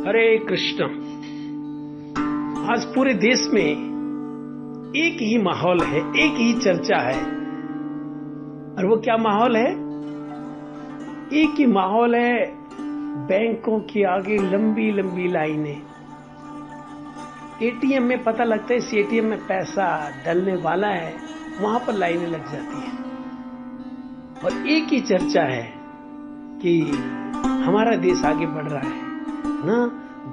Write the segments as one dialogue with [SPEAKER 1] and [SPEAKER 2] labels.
[SPEAKER 1] हरे कृष्ण। आज पूरे देश में एक ही माहौल है, एक ही चर्चा है। और वो क्या माहौल है? एक ही माहौल है, बैंकों के आगे लंबी लंबी लाइनें। एटीएम में पता लगता है इस एटीएम में पैसा डलने वाला है, वहां पर लाइनें लग जाती हैं। और एक ही चर्चा है कि हमारा देश आगे बढ़ रहा है ना,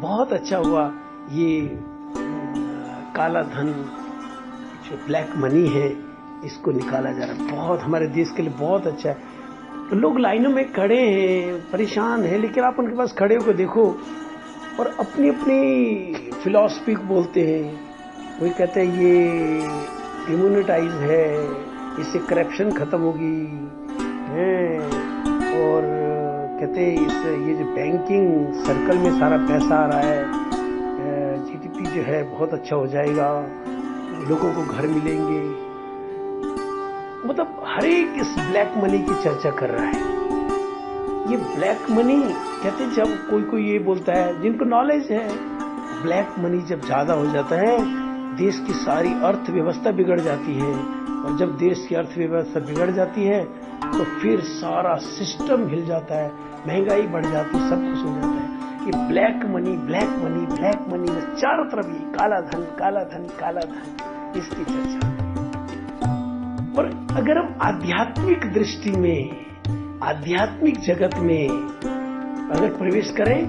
[SPEAKER 1] बहुत अच्छा हुआ ये काला धन जो ब्लैक मनी है इसको निकाला जा रहा है, बहुत हमारे देश के लिए बहुत अच्छा है। तो लोग लाइनों में खड़े हैं, परेशान हैं, लेकिन आप उनके पास खड़े होकर देखो और अपनी अपनी फिलॉसफी को बोलते हैं। कोई कहते हैं ये इम्यूनिटाइज है, इससे करप्शन खत्म होगी है, और कहते हैं ये जो बैंकिंग सर्कल में सारा पैसा आ रहा है, जीडीपी जो है बहुत अच्छा हो जाएगा, लोगों को घर मिलेंगे। मतलब हर एक इस ब्लैक मनी की चर्चा कर रहा है। ये ब्लैक मनी कहते हैं, जब कोई ये बोलता है जिनको नॉलेज है, ब्लैक मनी जब ज्यादा हो जाता है देश की सारी अर्थव्यवस्था बिगड़ जाती है, और जब देश की अर्थव्यवस्था बिगड़ जाती है तो फिर सारा सिस्टम हिल जाता है, महंगाई बढ़ जाती है, सब कुछ हो जाता है। ये black money black money black money में चारों तरफ ये काला धन काला धन काला धन, इसकी चर्चा। और अगर हम आध्यात्मिक दृष्टि में, आध्यात्मिक जगत में अगर प्रवेश करें,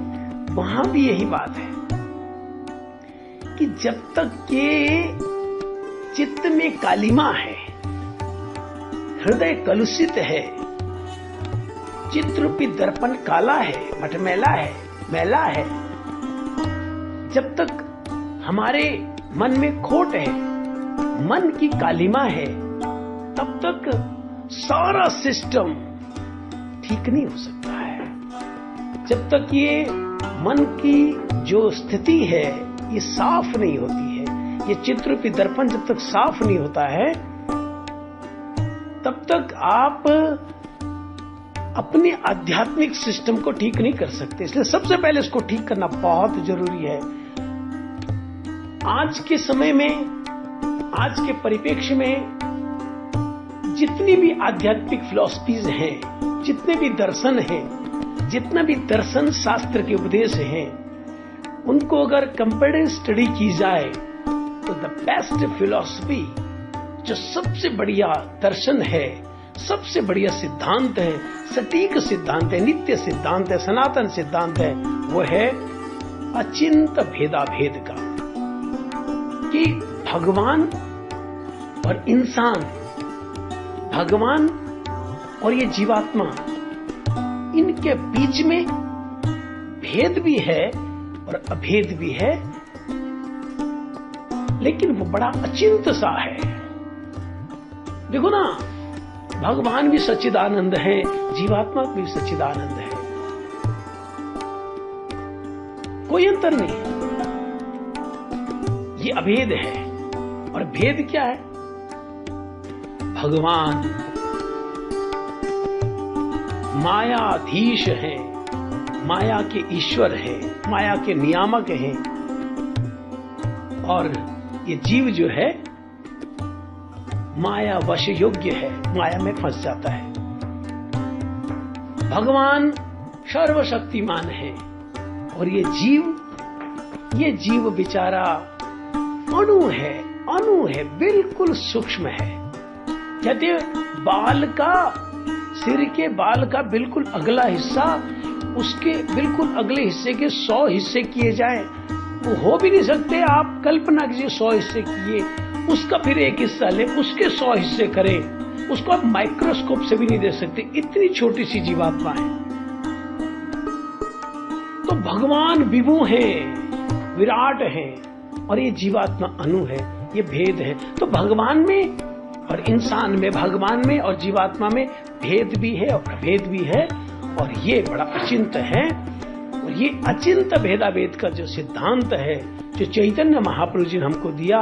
[SPEAKER 1] वहां भी यही बात है कि जब तक के चित्त में कालिमा है, हृदय कलुषित है, चित्ररूपी दर्पण काला है, मटमैला है, मैला है, जब तक हमारे मन में खोट है, मन की कालिमा है, तब तक सारा सिस्टम ठीक नहीं हो सकता है। जब तक ये मन की जो स्थिति है ये साफ नहीं होती है, ये चित्ररूपी दर्पण जब तक साफ नहीं होता है, तब तक आप अपने आध्यात्मिक सिस्टम को ठीक नहीं कर सकते। इसलिए सबसे पहले इसको ठीक करना बहुत जरूरी है। आज के समय में, आज के परिप्रेक्ष्य में जितनी भी आध्यात्मिक फिलॉसफीज हैं, जितने भी दर्शन हैं, जितना भी दर्शन शास्त्र के उपदेश हैं, उनको अगर कंपेरेटिव स्टडी की जाए तो द बेस्ट फिलॉसफी, जो सबसे बढ़िया दर्शन है, सबसे बढ़िया सिद्धांत है, सटीक सिद्धांत है, नित्य सिद्धांत है, सनातन सिद्धांत है, वो है अचिंत भेदाभेद का, कि भगवान और इंसान, भगवान और ये जीवात्मा, इनके बीच में भेद भी है और अभेद भी है, लेकिन वो बड़ा अचिंत सा है। देखो ना, भगवान भी सच्चिदानंद है, जीवात्मा भी सच्चिदानंद है, कोई अंतर नहीं। ये अभेद है। और भेद क्या है? भगवान मायाधीश हैं, माया के ईश्वर हैं, माया के नियामक हैं, और ये जीव जो है माया वश योग्य है, माया में फंस जाता है। भगवान सर्वशक्तिमान है, और ये जीव बेचारा अणु है, बिल्कुल सूक्ष्म है। कहते बाल का, सिर के बाल का बिल्कुल अगला हिस्सा, उसके बिल्कुल अगले हिस्से के 100 हिस्से किए जाए, वो हो भी नहीं सकते। आप कल्पना कीजिए 100 हिस्से किए, उसका फिर एक हिस्सा ले, उसके 100 हिस्से करें, उसको आप माइक्रोस्कोप से भी नहीं देख सकते, इतनी छोटी सी जीवात्मा है। तो भगवान विभु है, विराट है, और ये जीवात्मा अणु है, ये भेद है। तो भगवान में और इंसान में, भगवान में और जीवात्मा में भेद भी है और अभेद भी है, और ये बड़ा अचिंत है। और ये अचिंत भेदाभेद का जो सिद्धांत है, जो चैतन्य महाप्रभु जी ने हमको दिया,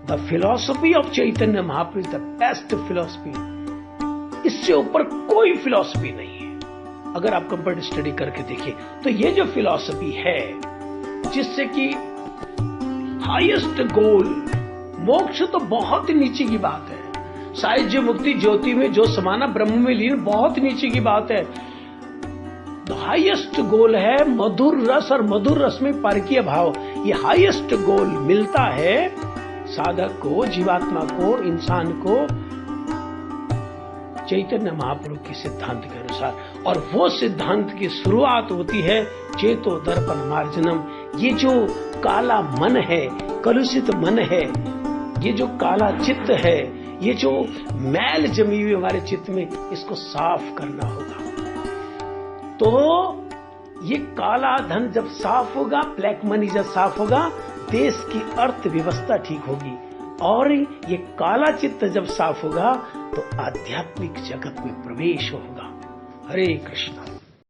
[SPEAKER 1] the philosophy of Chaitanya Mahaprabhu, the best philosophy, इससे ऊपर कोई फिलॉसफी नहीं है। अगर आप कंपेरेटिव स्टडी करके देखें तो ये जो फिलॉसफी है जिससे कि हाईएस्ट गोल मोक्ष तो बहुत नीचे की बात है, साहित्य मुक्ति ज्योति में जो समाना ब्रह्म में लीन बहुत नीचे की बात है। हाईएस्ट गोल है मधुर रस और मधुर रस में परकीय भाव। ये हाईएस्ट गोल मिलता है साधक को, जीवात्मा को, इंसान को चैतन्य महाप्रभु के सिद्धांत के अनुसार। और वो सिद्धांत की शुरुआत होती है चेतो दर्पण मार्जनम। ये जो काला मन है, कलुषित मन है, ये जो काला चित्त है, ये जो मैल जमी हुई हमारे चित्त में, इसको साफ करना होगा। तो ये काला धन जब साफ होगा, ब्लैक मनी जब साफ होगा, देश की अर्थव्यवस्था ठीक होगी। और ये काला चित्त जब साफ होगा तो आध्यात्मिक जगत में प्रवेश होगा। हरे कृष्णा।